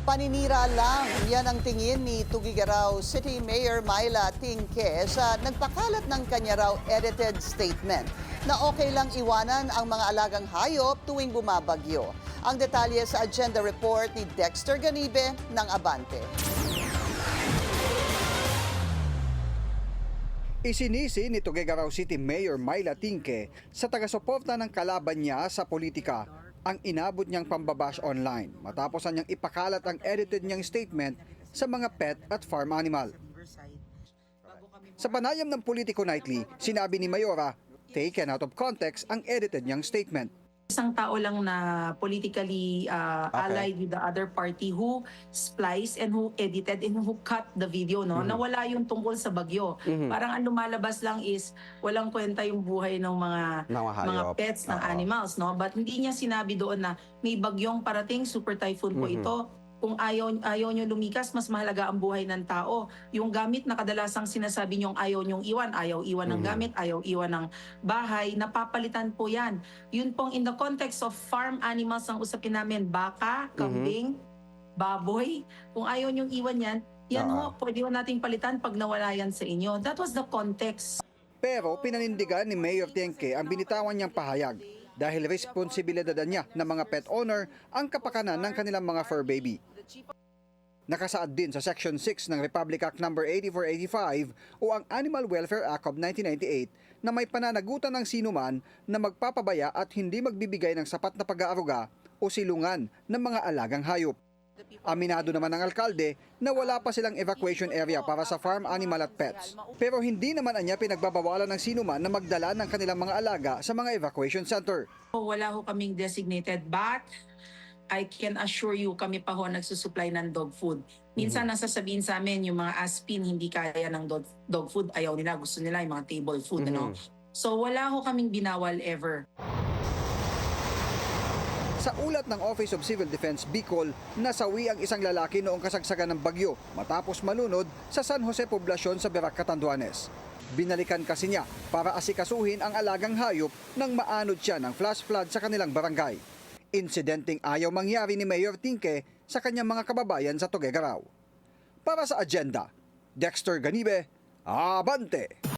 Paninira lang, yan ang tingin ni Tuguegarao City Mayor Myla Tingke sa nagpakalat ng kanya raw edited statement na okay lang iwanan ang mga alagang hayop tuwing bumabagyo. Ang detalye sa agenda report ni Dexter Ganibe ng Abante. Isinisi ni Tuguegarao City Mayor Myla Tingke sa taga-suporta ng kalaban niya sa politika ang inabot niyang pambabash online matapos niyang ipakalat ang edited niyang statement sa mga pet at farm animal. Sa panayam ng Politico Nightly, sinabi ni Mayora, taken out of context ang edited niyang statement. Isang tao lang na politically allied with the other party who spliced and who edited and who cut the video, no? Nawala yung tungkol sa bagyo. Parang ang lumalabas lang is walang kwenta yung buhay ng mga pets, ng animals, no? But hindi niya sinabi doon na may bagyong parating, super typhoon po ito. Kung ayaw nyo lumikas, mas mahalaga ang buhay ng tao. Yung gamit na kadalasang sinasabi nyong ayaw nyong iwan, ayaw iwan ng gamit, ayaw iwan ng bahay, napapalitan po yan. Yun pong in the context of farm animals ang usapin namin, baka, kambing, baboy. Kung ayaw nyong iwan yan, yan ho, pwede ho nating palitan pag nawala yan sa inyo. That was the context. Pero pinanindigan ni Mayor Tingke ang binitawan niyang pahayag dahil responsibilidad niya ng mga pet owner ang kapakanan ng kanilang mga fur baby. Nakasaad din sa Section 6 ng Republic Act No. 8485 o ang Animal Welfare Act of 1998 na may pananagutan ng sinuman na magpapabaya at hindi magbibigay ng sapat na pag-aaruga o silungan ng mga alagang hayop. Aminado naman ng alkalde na wala pa silang evacuation area para sa farm animal at pets. Pero hindi naman anya pinagbabawalan ng sinuman na magdala ng kanilang mga alaga sa mga evacuation center. Wala ho kaming designated, but I can assure you, kami pa ho nagsusupply ng dog food. Minsan nasasabihin sa amin, yung mga aspin hindi kaya ng dog food, ayaw nila, gusto nila yung mga table food. Ano? So wala ho kaming binawal ever. Sa ulat ng Office of Civil Defense Bicol, nasawi ang isang lalaki noong kasagsagan ng bagyo matapos malunod sa San Jose Poblacion sa Verac, Catanduanes. Binalikan kasi niya para asikasuhin ang alagang hayop nang maanod siya ng flash flood sa kanilang barangay. Insidenteng ayaw mangyari ni Mayor Tingke sa kanyang mga kababayan sa Tuguegarao. Para sa agenda, Dexter Ganibe, Abante!